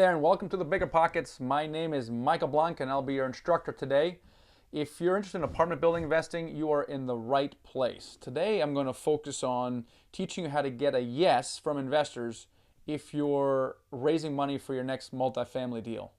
there, and welcome to the Bigger Pockets. My name is Michael Blanc, and I'll be your instructor today. If you're interested in apartment building investing, you are in the right place. Today, I'm going to focus on teaching you how to get a yes from investors if you're raising money for your next multifamily deal.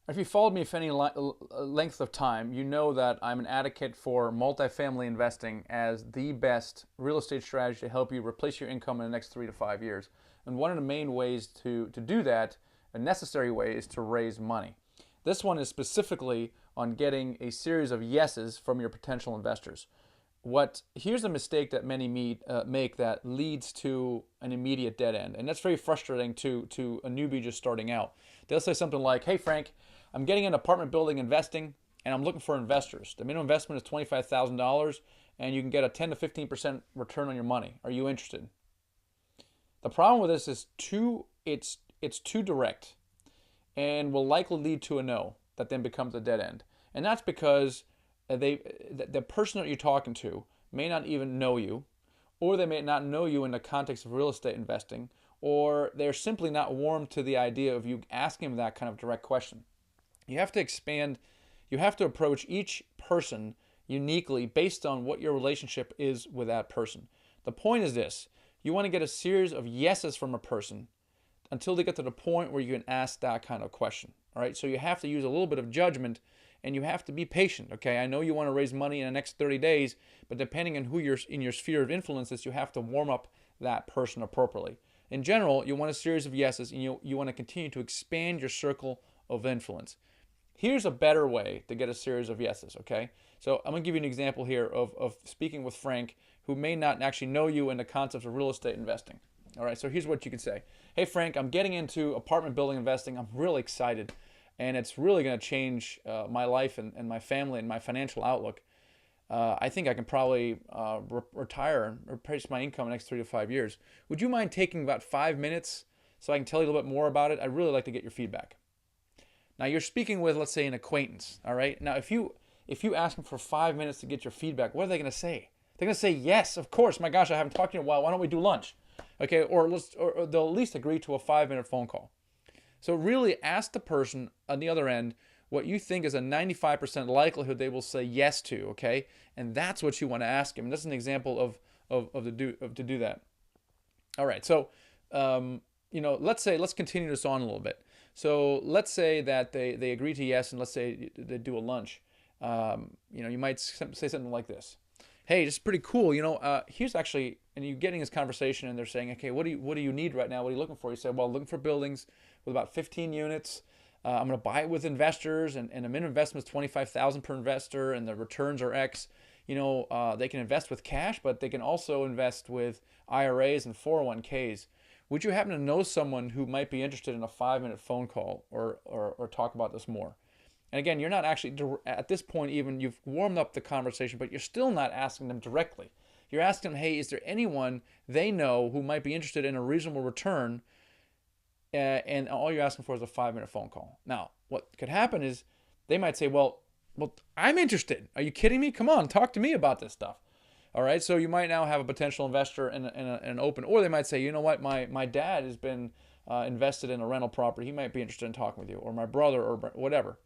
If you followed me for any length of time, you know that I'm an advocate for multifamily investing as the best real estate strategy to help you replace your income in the next 3 to 5 years. And one of the main ways to do that, a necessary way, is to raise money. This one is specifically on getting a series of yeses from your potential investors. Here's a mistake that many make that leads to an immediate dead end, and that's very frustrating to a newbie just starting out. They'll say something like, "Hey Frank, I'm getting into apartment building investing, and I'm looking for investors. The minimum investment is $25,000, and you can get a 10 to 15% return on your money. Are you interested?" The problem with this is it's too direct, and will likely lead to a no that then becomes a dead end. And that's because the person that you're talking to may not even know you, or they may not know you in the context of real estate investing, or they're simply not warm to the idea of you asking them that kind of direct question. You have to expand, you have to approach each person uniquely based on what your relationship is with that person. The point is this: you want to get a series of yeses from a person until they get to the point where you can ask that kind of question. All right, so you have to use a little bit of judgment, and you have to be patient. Okay, I know you want to raise money in the next 30 days, but depending on who you're in your sphere of influence is, you have to warm up that person appropriately. In general, you want a series of yeses, and you want to continue to expand your circle of influence. Here's a better way to get a series of yeses, okay? So I'm going to give you an example here of speaking with Frank, who may not actually know you in the concepts of real estate investing. All right, so here's what you can say. "Hey Frank, I'm getting into apartment building investing. I'm really excited, and it's really going to change my life and my family and my financial outlook. I think I can probably retire and replace my income in the next 3 to 5 years. Would you mind taking about 5 minutes so I can tell you a little bit more about it? I'd really like to get your feedback." Now you're speaking with, let's say, an acquaintance. All right. Now if you ask them for 5 minutes to get your feedback, what are they going to say? They're going to say, "Yes, of course. My gosh, I haven't talked to you in a while. Why don't we do lunch?" Okay, or they'll at least agree to a 5-minute phone call. So really ask the person on the other end what you think is a 95% likelihood they will say yes to, okay? And that's what you want to ask them. And that's an example to do that. All right, so let's continue this on a little bit. So let's say that they agree to yes, and let's say they do a lunch. You might say something like this: "Hey, this is pretty cool. Here's actually," and you're getting this conversation, and they're saying, "Okay, what do you need right now? What are you looking for?" You say, "Well, I'm looking for buildings with about 15 units. I'm going to buy it with investors, and the minimum investment is $25,000 per investor, and the returns are X. They can invest with cash, but they can also invest with IRAs and 401ks. Would you happen to know someone who might be interested in a 5-minute phone call or talk about this more?" And again, you're not actually, at this point even, you've warmed up the conversation, but you're still not asking them directly. You're asking them, "Hey, is there anyone they know who might be interested in a reasonable return?" And all you're asking for is a 5-minute phone call. Now, what could happen is they might say, well, I'm interested. Are you kidding me? Come on, talk to me about this stuff. All right, so you might now have a potential investor in an open, or they might say, "You know what, my dad has been invested in a rental property. He might be interested in talking with you, or my brother, or whatever."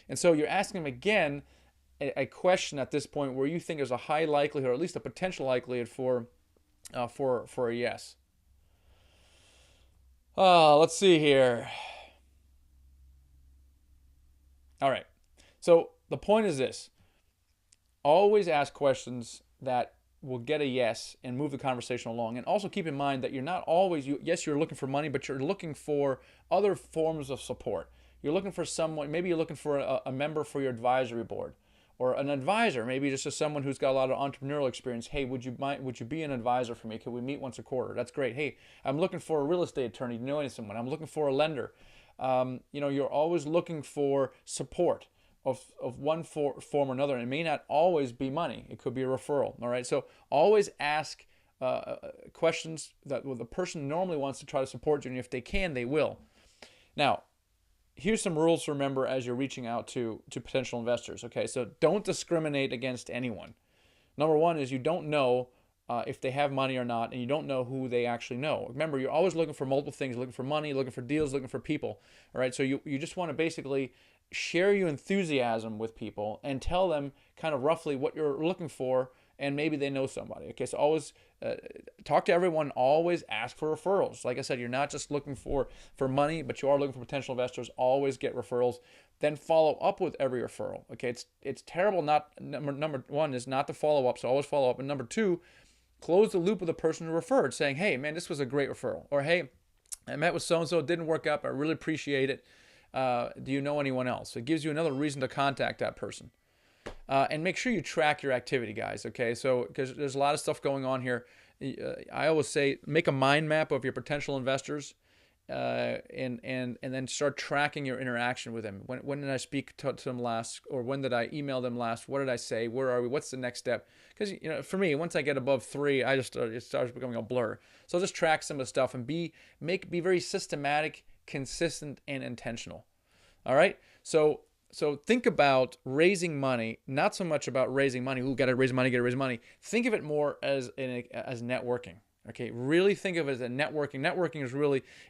And so you're asking them again a question at this point where you think there's a high likelihood, or at least a potential likelihood for a yes. Let's see here. All right. So the point is this: always ask questions that will get a yes and move the conversation along. And also keep in mind that you're not always, yes, you're looking for money, but you're looking for other forms of support. You're looking for someone, maybe you're looking for a member for your advisory board, or an advisor, maybe just someone who's got a lot of entrepreneurial experience. "Hey, would you be an advisor for me? Could we meet once a quarter?" That's great. "Hey, I'm looking for a real estate attorney. Do you know someone? I'm looking for a lender." You're always looking for support of one form or another, and it may not always be money. It could be a referral. All right, so always ask questions that the person normally wants to try to support you, and if they can, they will. Now, here's some rules to remember as you're reaching out to potential investors. Okay, so don't discriminate against anyone. Number one is you don't know if they have money or not, and you don't know who they actually know. Remember, you're always looking for multiple things, looking for money, looking for deals, looking for people. All right, so you just want to basically share your enthusiasm with people and tell them kind of roughly what you're looking for, and maybe they know somebody. Okay, so always talk to everyone. Always ask for referrals. Like I said, you're not just looking for money, but you are looking for potential investors. Always get referrals. Then follow up with every referral. Okay, it's terrible. Number one is not to follow up. So always follow up. And number two, close the loop with the person who referred, saying, hey, man, this was a great referral. Or, hey, I met with so-and-so, it didn't work out, but I really appreciate it. Do you know anyone else? It gives you another reason to contact that person. And make sure you track your activity, guys, okay? So, because there's a lot of stuff going on here. I always say, make a mind map of your potential investors, and then start tracking your interaction with them. When did I speak to them last, or when did I email them last? What did I say? Where are we? What's the next step? Because for me, once I get above 3, it starts becoming a blur. So I'll just track some of the stuff and be very systematic, consistent, and intentional. All right. So think about raising money, not so much about raising money. Got to raise money. Think of it more as networking. Okay, really think of it as a networking. Networking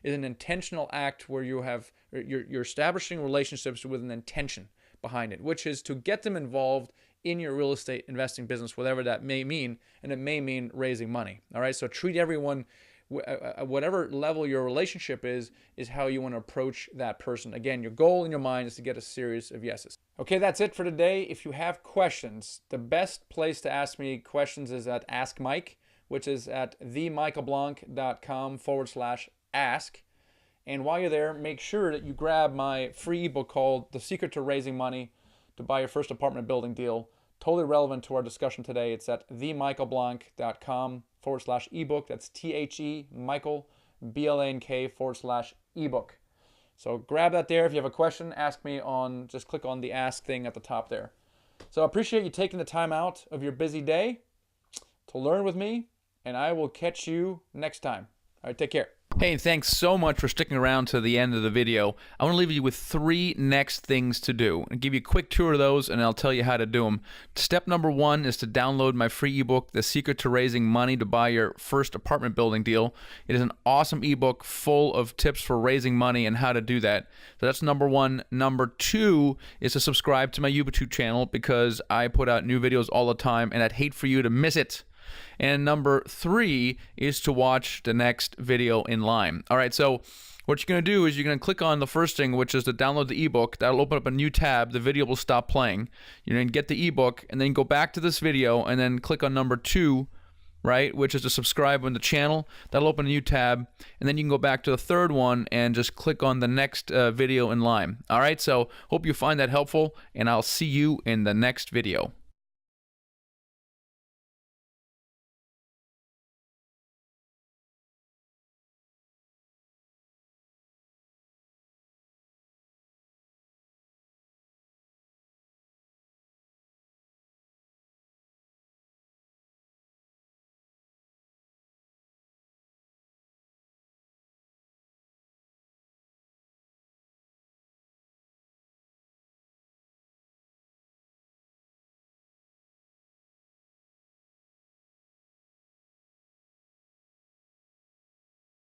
is an intentional act where you're establishing relationships with an intention behind it, which is to get them involved in your real estate investing business, whatever that may mean, and it may mean raising money. All right, so treat everyone, whatever level your relationship is how you want to approach that person. Again, your goal in your mind is to get a series of yeses. Okay, that's it for today. If you have questions, the best place to ask me questions is at Ask Mike, which is at themichaelblank.com/ask. And while you're there, make sure that you grab my free ebook called The Secret to Raising Money to Buy Your First Apartment Building Deal. Totally relevant to our discussion today. It's at themichaelblank.com/ebook. That's THE Michael BLANK/ebook. So grab that there. If you have a question, ask me just click on the ask thing at the top there. So I appreciate you taking the time out of your busy day to learn with me, and I will catch you next time. All right, take care. Hey, and thanks so much for sticking around to the end of the video. I want to leave you with 3 next things to do. I'll give you a quick tour of those, and I'll tell you how to do them. Step number 1 is to download my free ebook, The Secret to Raising Money to Buy Your First Apartment Building Deal. It is an awesome ebook full of tips for raising money and how to do that. So that's number 1. Number 2 is to subscribe to my YouTube channel, because I put out new videos all the time, and I'd hate for you to miss it. And number 3 is to watch the next video in line. All right, so what you're going to do is you're going to click on the first thing, which is to download the ebook. That'll open up a new tab. The video will stop playing. You're going to get the ebook, and then go back to this video, and then click on number 2, right, which is to subscribe on the channel. That'll open a new tab, and then you can go back to the third one and just click on the next video in line. All right, so hope you find that helpful, and I'll see you in the next video.